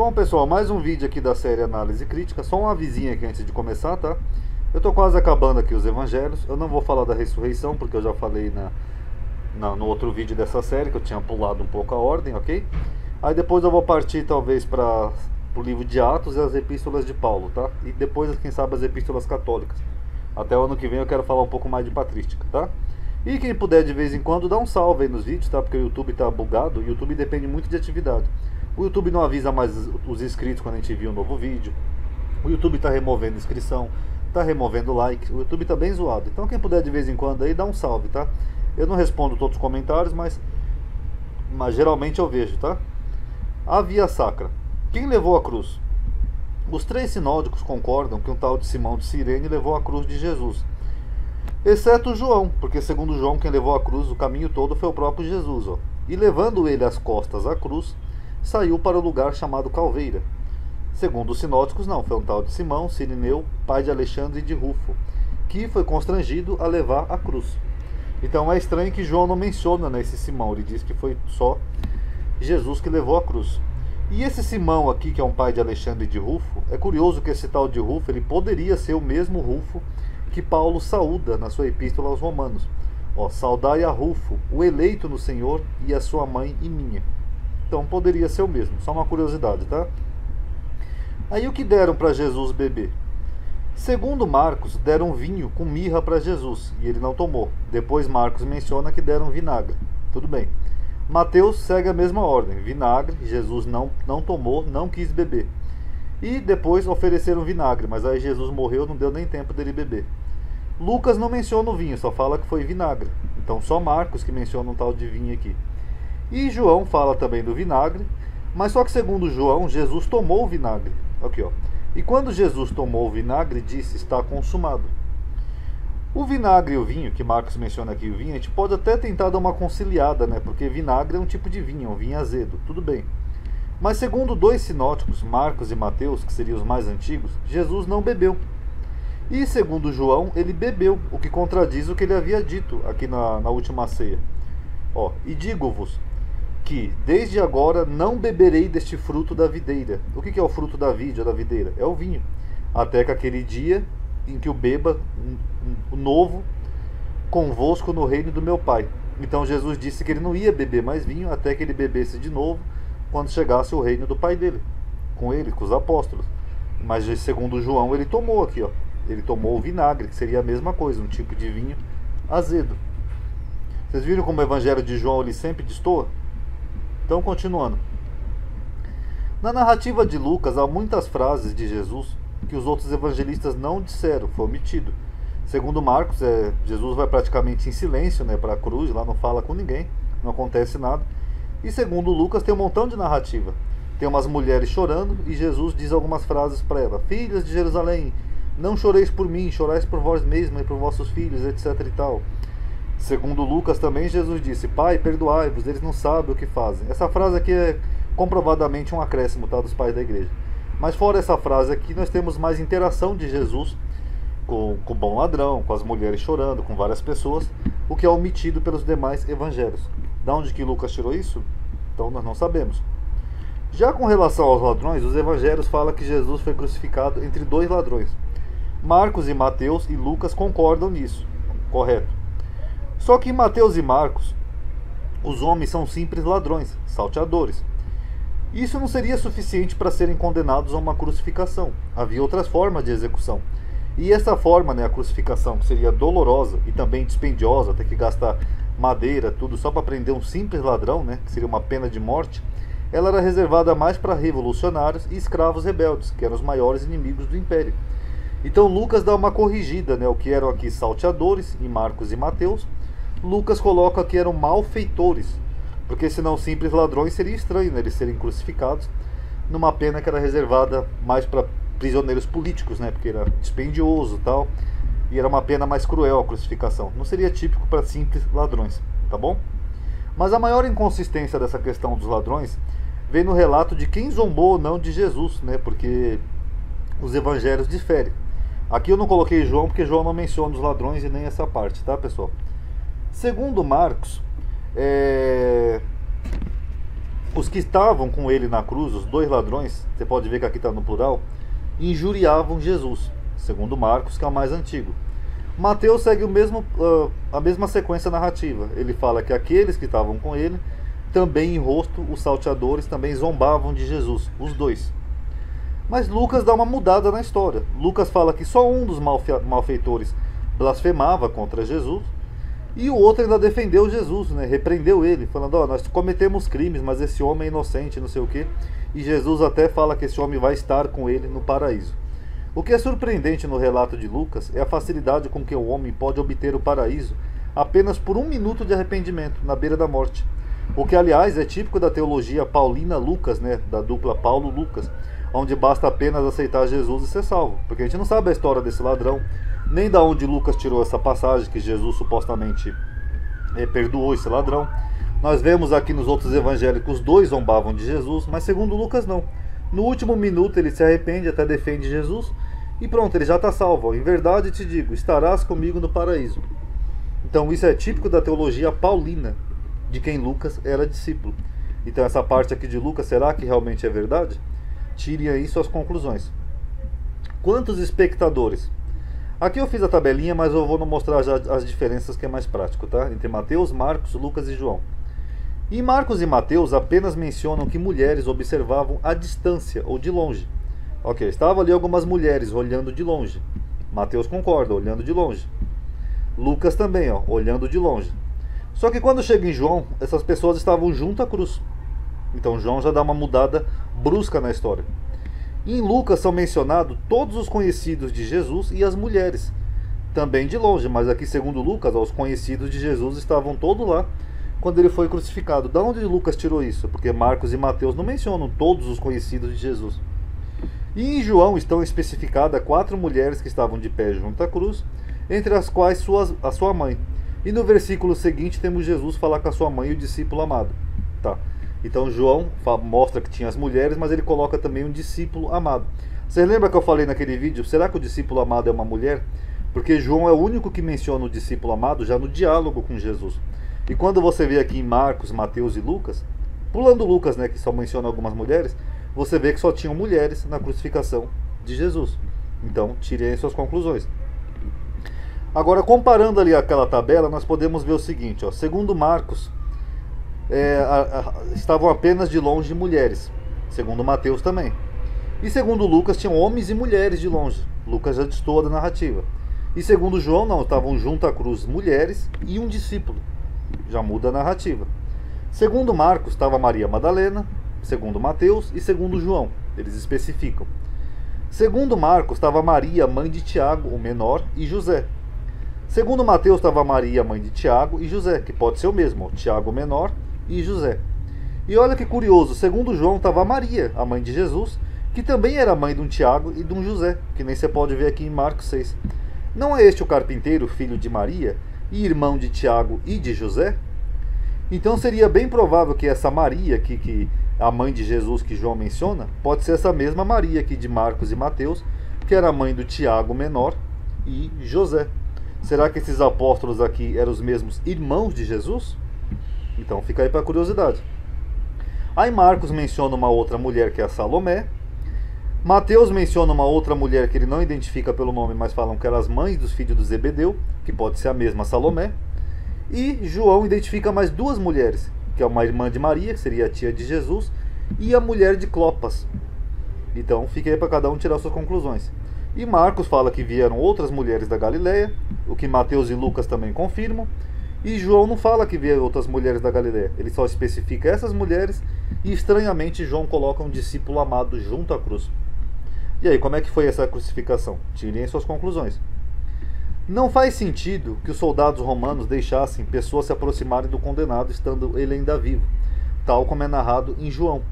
Bom, pessoal, mais um vídeo aqui da série Análise Crítica. Só uma avisinha aqui antes de começar, tá? Eu tô quase acabando aqui os evangelhos. Eu não vou falar da ressurreição, porque eu já falei no outro vídeo dessa série, que eu tinha pulado um pouco a ordem, ok? Aí depois eu vou partir, talvez, para o livro de Atos e as epístolas de Paulo, tá? E depois, quem sabe, as epístolas católicas. Até o ano que vem eu quero falar um pouco mais de patrística, tá? E quem puder, de vez em quando, dá um salve aí nos vídeos, tá? Porque o YouTube tá bugado. O YouTube depende muito de atividade. O YouTube não avisa mais os inscritos quando a gente envia um novo vídeo. O YouTube está removendo inscrição, está removendo like. O YouTube está bem zoado. Então quem puder de vez em quando aí, dá um salve, tá? Eu não respondo todos os comentários, mas geralmente eu vejo, tá? A via sacra. Quem levou a cruz? Os três sinódicos concordam que um tal de Simão de Cirene levou a cruz de Jesus. Exceto João, porque segundo João, quem levou a cruz o caminho todo foi o próprio Jesus, ó. E levando ele às costas à cruz, saiu para o lugar chamado Calveira. Segundo os sinóticos, não, foi um tal de Simão, Cirineu, pai de Alexandre e de Rufo, que foi constrangido a levar a cruz. Então é estranho que João não menciona, né, esse Simão, ele diz que foi só Jesus que levou a cruz. E esse Simão aqui, que é um pai de Alexandre e de Rufo, é curioso que esse tal de Rufo, ele poderia ser o mesmo Rufo que Paulo saúda na sua epístola aos Romanos. Ó, saudai a Rufo, o eleito no Senhor, e a sua mãe e minha. Então poderia ser o mesmo, só uma curiosidade, tá? Aí o que deram para Jesus beber? Segundo Marcos, deram vinho com mirra para Jesus, e ele não tomou. Depois Marcos menciona que deram vinagre. Tudo bem. Mateus segue a mesma ordem, vinagre, Jesus não tomou, não quis beber. E depois ofereceram vinagre, mas aí Jesus morreu, não deu nem tempo dele beber. Lucas não menciona o vinho, só fala que foi vinagre. Então só Marcos que menciona um tal de vinho aqui. E João fala também do vinagre, mas só que segundo João, Jesus tomou o vinagre. Aqui, ó. E quando Jesus tomou o vinagre, disse, está consumado. O vinagre e o vinho, que Marcos menciona aqui, o vinho, a gente pode até tentar dar uma conciliada, né? Porque vinagre é um tipo de vinho, um vinho azedo, tudo bem. Mas segundo dois sinóticos, Marcos e Mateus, que seriam os mais antigos, Jesus não bebeu. E segundo João, ele bebeu, o que contradiz o que ele havia dito aqui na última ceia. Ó, e digo-vos que desde agora não beberei deste fruto da videira. O que é o fruto da vide ou da videira? É o vinho. Até que aquele dia em que o beba o novo convosco no reino do meu Pai. Então Jesus disse que ele não ia beber mais vinho até que ele bebesse de novo quando chegasse o reino do Pai dele, com ele, com os apóstolos. Mas segundo João, ele tomou aqui, ó. Ele tomou o vinagre, que seria a mesma coisa, um tipo de vinho azedo. Vocês viram como o evangelho de João ele sempre destoa? Então, continuando. Na narrativa de Lucas, há muitas frases de Jesus que os outros evangelistas não disseram, foi omitido. Segundo Marcos, Jesus vai praticamente em silêncio, né, para a cruz, lá não fala com ninguém, não acontece nada. E segundo Lucas, tem um montão de narrativa. Tem umas mulheres chorando e Jesus diz algumas frases para ela. Filhas de Jerusalém, não choreis por mim, chorais por vós mesmas e por vossos filhos, etc e tal. Segundo Lucas também, Jesus disse, Pai, perdoai-vos, eles não sabem o que fazem. Essa frase aqui é comprovadamente um acréscimo, tá, dos pais da igreja. Mas fora essa frase aqui, nós temos mais interação de Jesus com o bom ladrão, com as mulheres chorando, com várias pessoas, o que é omitido pelos demais evangelhos. Da onde que Lucas tirou isso? Então nós não sabemos. Já com relação aos ladrões, os evangelhos falam que Jesus foi crucificado entre dois ladrões. Marcos e Mateus e Lucas concordam nisso, correto. Só que em Mateus e Marcos, os homens são simples ladrões, salteadores. Isso não seria suficiente para serem condenados a uma crucificação. Havia outras formas de execução. E essa forma, né, a crucificação, que seria dolorosa e também dispendiosa, ter que gastar madeira, tudo só para prender um simples ladrão, né, que seria uma pena de morte, ela era reservada mais para revolucionários e escravos rebeldes, que eram os maiores inimigos do império. Então Lucas dá uma corrigida, né, o que eram aqui salteadores, em Marcos e Mateus. Lucas coloca que eram malfeitores, porque senão simples ladrões seria estranho, né, eles serem crucificados numa pena que era reservada mais para prisioneiros políticos, né, porque era dispendioso e tal, e era uma pena mais cruel a crucificação. Não seria típico para simples ladrões, tá bom? Mas a maior inconsistência dessa questão dos ladrões vem no relato de quem zombou ou não de Jesus, né, porque os evangelhos diferem. Aqui eu não coloquei João porque João não menciona os ladrões e nem essa parte, tá, pessoal? Segundo Marcos, Os que estavam com ele na cruz, os dois ladrões, você pode ver que aqui está no plural, injuriavam Jesus, segundo Marcos, que é o mais antigo. Mateus segue a mesma sequência narrativa. Ele fala que aqueles que estavam com ele, também em rosto, os salteadores também zombavam de Jesus, os dois. Mas Lucas dá uma mudada na história. Lucas fala que só um dos malfeitores blasfemava contra Jesus, e o outro ainda defendeu Jesus, né? Repreendeu ele, falando, nós cometemos crimes, mas esse homem é inocente, não sei o quê. E Jesus até fala que esse homem vai estar com ele no paraíso. O que é surpreendente no relato de Lucas é a facilidade com que o homem pode obter o paraíso apenas por 1 minuto de arrependimento, na beira da morte. O que, aliás, é típico da teologia Paulina-Lucas, né? Da dupla Paulo-Lucas, onde basta apenas aceitar Jesus e ser salvo. Porque a gente não sabe a história desse ladrão, nem da onde Lucas tirou essa passagem que Jesus supostamente perdoou esse ladrão. Nós vemos aqui nos outros evangelhos que os dois zombavam de Jesus, mas segundo Lucas não. No último minuto ele se arrepende, até defende Jesus, e pronto, ele já está salvo. Em verdade te digo, estarás comigo no paraíso. Então isso é típico da teologia paulina, de quem Lucas era discípulo. Então essa parte aqui de Lucas, será que realmente é verdade? Tirem aí suas conclusões. Quantos espectadores? Aqui eu fiz a tabelinha, mas eu vou mostrar já as diferenças, que é mais prático, tá? Entre Mateus, Marcos, Lucas e João. E Marcos e Mateus apenas mencionam que mulheres observavam à distância ou de longe. Ok, estavam ali algumas mulheres olhando de longe. Mateus concorda, olhando de longe. Lucas também, olhando de longe. Só que quando chega em João, essas pessoas estavam junto à cruz. Então João já dá uma mudada brusca na história. Em Lucas são mencionados todos os conhecidos de Jesus e as mulheres, também de longe, mas aqui segundo Lucas, os conhecidos de Jesus estavam todos lá quando ele foi crucificado. Da onde Lucas tirou isso? Porque Marcos e Mateus não mencionam todos os conhecidos de Jesus. E em João estão especificadas 4 mulheres que estavam de pé junto à cruz, entre as quais a sua mãe. E no versículo seguinte temos Jesus falar com a sua mãe e o discípulo amado. Tá. Então João mostra que tinha as mulheres, mas ele coloca também um discípulo amado. Você lembra que eu falei naquele vídeo, será que o discípulo amado é uma mulher? Porque João é o único que menciona o discípulo amado já no diálogo com Jesus. E quando você vê aqui em Marcos, Mateus e Lucas, pulando Lucas, né, que só menciona algumas mulheres, você vê que só tinham mulheres na crucificação de Jesus. Então, tirem suas conclusões. Agora, comparando ali aquela tabela, nós podemos ver o seguinte, segundo Marcos, estavam apenas de longe mulheres, segundo Mateus também. E segundo Lucas, tinham homens e mulheres de longe. Lucas já destoa da narrativa. E segundo João, não, estavam junto à cruz mulheres e um discípulo. Já muda a narrativa. Segundo Marcos, estava Maria Madalena, segundo Mateus e segundo João. Eles especificam. Segundo Marcos, estava Maria, mãe de Tiago, o menor, e José. Segundo Mateus, estava Maria, mãe de Tiago e José, que pode ser o mesmo, Tiago menor e José. E olha que curioso, segundo João, estava Maria, a mãe de Jesus, que também era mãe de um Tiago e de um José, que nem você pode ver aqui em Marcos 6. Não é este o carpinteiro, filho de Maria, e irmão de Tiago e de José? Então seria bem provável que essa Maria, que a mãe de Jesus que João menciona, pode ser essa mesma Maria aqui de Marcos e Mateus, que era mãe do Tiago menor e José. Será que esses apóstolos aqui eram os mesmos irmãos de Jesus? Então fica aí para curiosidade. Aí Marcos menciona uma outra mulher que é a Salomé. Mateus menciona uma outra mulher que ele não identifica pelo nome, mas falam que eram as mães dos filhos de Zebedeu, que pode ser a mesma Salomé. E João identifica mais 2 mulheres, que é uma irmã de Maria, que seria a tia de Jesus, e a mulher de Clopas. Então fica aí para cada um tirar suas conclusões. E Marcos fala que vieram outras mulheres da Galileia, o que Mateus e Lucas também confirmam. E João não fala que vieram outras mulheres da Galileia, ele só especifica essas mulheres, e estranhamente João coloca um discípulo amado junto à cruz. E aí, como é que foi essa crucificação? Tirem suas conclusões. Não faz sentido que os soldados romanos deixassem pessoas se aproximarem do condenado estando ele ainda vivo, tal como é narrado em João,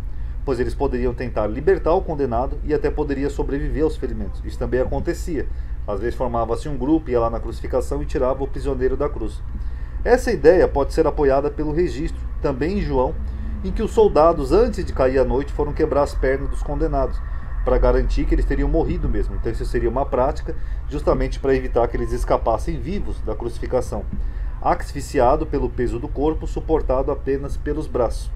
pois eles poderiam tentar libertar o condenado e até poderia sobreviver aos ferimentos. Isso também acontecia. Às vezes formava-se um grupo, ia lá na crucificação e tirava o prisioneiro da cruz. Essa ideia pode ser apoiada pelo registro, também em João, em que os soldados, antes de cair à noite, foram quebrar as pernas dos condenados, para garantir que eles teriam morrido mesmo. Então isso seria uma prática justamente para evitar que eles escapassem vivos da crucificação, asfixiado pelo peso do corpo, suportado apenas pelos braços.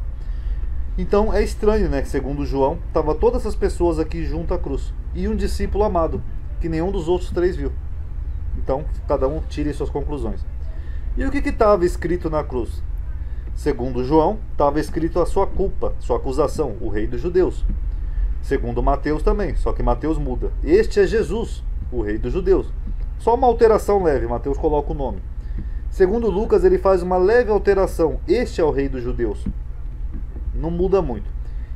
Então é estranho, né, que segundo João, tava todas essas pessoas aqui junto à cruz e um discípulo amado, que nenhum dos outros três viu. Então, cada um tire suas conclusões. E o que estava escrito na cruz? Segundo João, estava escrito a sua culpa, sua acusação, o rei dos judeus. Segundo Mateus também, só que Mateus muda. Este é Jesus, o rei dos judeus. Só uma alteração leve, Mateus coloca o nome. Segundo Lucas, ele faz uma leve alteração. Este é o rei dos judeus. Não muda muito.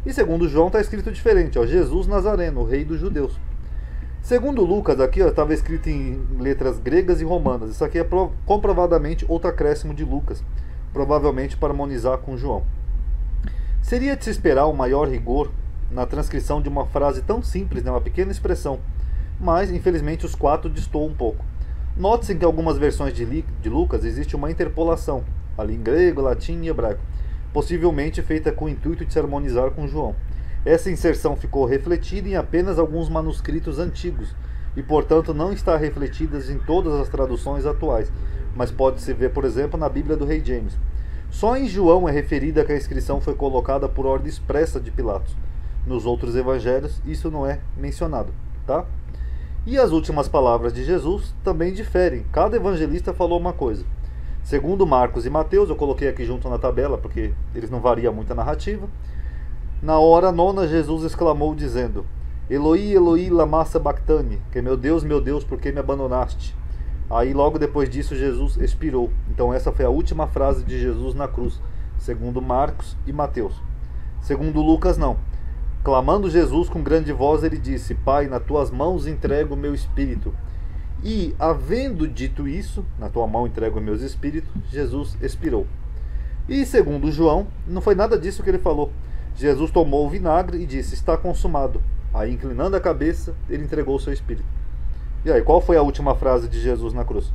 E segundo João está escrito diferente, ó, Jesus Nazareno, o rei dos judeus. Segundo Lucas, aqui estava escrito em letras gregas e romanas. Isso aqui é comprovadamente outro acréscimo de Lucas, provavelmente para harmonizar com João. Seria de se esperar um maior rigor na transcrição de uma frase tão simples, né, uma pequena expressão, mas infelizmente os quatro destoam um pouco. Note-se que em algumas versões de Lucas existe uma interpolação, ali em grego, latim e hebraico, possivelmente feita com o intuito de se harmonizar com João. Essa inserção ficou refletida em apenas alguns manuscritos antigos e, portanto, não está refletida em todas as traduções atuais, mas pode-se ver, por exemplo, na Bíblia do Rei James. Só em João é referida que a inscrição foi colocada por ordem expressa de Pilatos. Nos outros evangelhos, isso não é mencionado, tá? E as últimas palavras de Jesus também diferem. Cada evangelista falou uma coisa. Segundo Marcos e Mateus, eu coloquei aqui junto na tabela, porque eles não variam muito a narrativa. Na hora nona, Jesus exclamou dizendo: Eloi, Eloi, lama sabachthani, que meu Deus, por que me abandonaste? Aí logo depois disso Jesus expirou. Então essa foi a última frase de Jesus na cruz, segundo Marcos e Mateus. Segundo Lucas, não. Clamando Jesus com grande voz, ele disse: Pai, nas tuas mãos entrego o meu espírito. E, havendo dito isso, na tua mão entrego o meu espírito, Jesus expirou. E segundo João, não foi nada disso que ele falou. Jesus tomou o vinagre e disse: está consumado. Aí, inclinando a cabeça, ele entregou o seu espírito. E aí, qual foi a última frase de Jesus na cruz?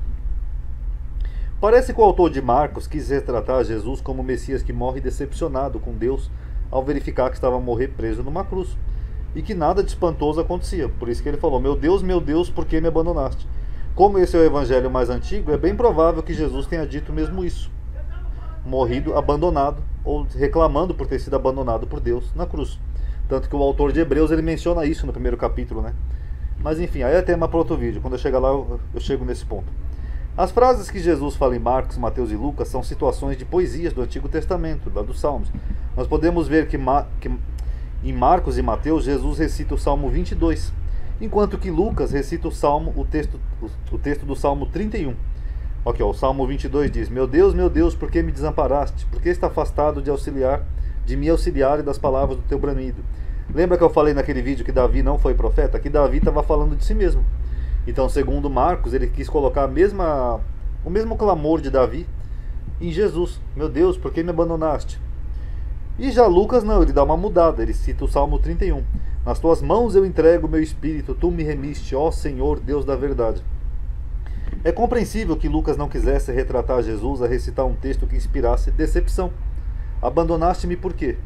Parece que o autor de Marcos quis retratar Jesus como o Messias que morre decepcionado com Deus ao verificar que estava a morrer preso numa cruz, e que nada de espantoso acontecia. Por isso que ele falou: meu Deus, por que me abandonaste? Como esse é o evangelho mais antigo, é bem provável que Jesus tenha dito mesmo isso. Morrido, abandonado, ou reclamando por ter sido abandonado por Deus na cruz. Tanto que o autor de Hebreus ele menciona isso no primeiro capítulo, né? Mas enfim, aí é tema para outro vídeo. Quando eu chegar lá, eu chego nesse ponto. As frases que Jesus fala em Marcos, Mateus e Lucas são situações de poesias do Antigo Testamento, lá dos Salmos. Nós podemos ver que em Marcos e Mateus, Jesus recita o Salmo 22, enquanto que Lucas recita o texto do Salmo 31. Aqui, ó, o Salmo 22 diz: meu Deus, por que me desamparaste? Por que está afastado de me auxiliar e das palavras do teu bramido? Lembra que eu falei naquele vídeo que Davi não foi profeta? Que Davi estava falando de si mesmo. Então, segundo Marcos, ele quis colocar o mesmo clamor de Davi em Jesus. Meu Deus, por que me abandonaste? E já Lucas não, ele dá uma mudada, ele cita o Salmo 31. Nas tuas mãos eu entrego o meu espírito, tu me remiste, ó Senhor, Deus da verdade. É compreensível que Lucas não quisesse retratar Jesus a recitar um texto que inspirasse decepção. Abandonaste-me por quê?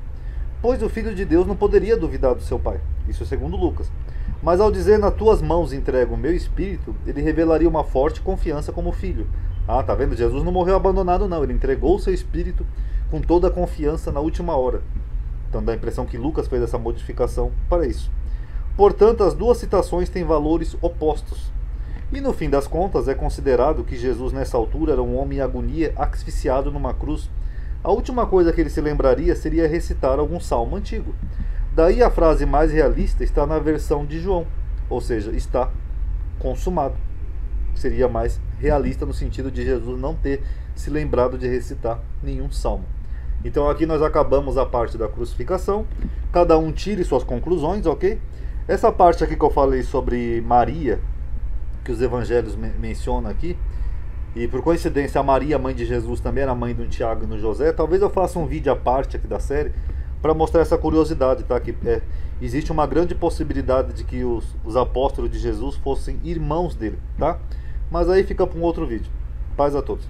Pois o Filho de Deus não poderia duvidar do seu Pai. Isso segundo Lucas. Mas ao dizer nas tuas mãos entrego o meu espírito, ele revelaria uma forte confiança como filho. Ah, tá vendo? Jesus não morreu abandonado não, ele entregou o seu espírito com toda a confiança na última hora. Então dá a impressão que Lucas fez essa modificação para isso. Portanto, as duas citações têm valores opostos. E no fim das contas é considerado que Jesus nessa altura era um homem em agonia, asfixiado numa cruz. A última coisa que ele se lembraria seria recitar algum salmo antigo. Daí a frase mais realista está na versão de João, ou seja, está consumado. Seria mais realista no sentido de Jesus não ter se lembrado de recitar nenhum salmo. Então aqui nós acabamos a parte da crucificação. Cada um tire suas conclusões, ok? Essa parte aqui que eu falei sobre Maria, que os evangelhos mencionam aqui, e por coincidência a Maria, mãe de Jesus, também era mãe do Tiago e do José. Talvez eu faça um vídeo à parte aqui da série para mostrar essa curiosidade, tá? Que existe uma grande possibilidade de que os apóstolos de Jesus fossem irmãos dele, tá? Mas aí fica para um outro vídeo. Paz a todos.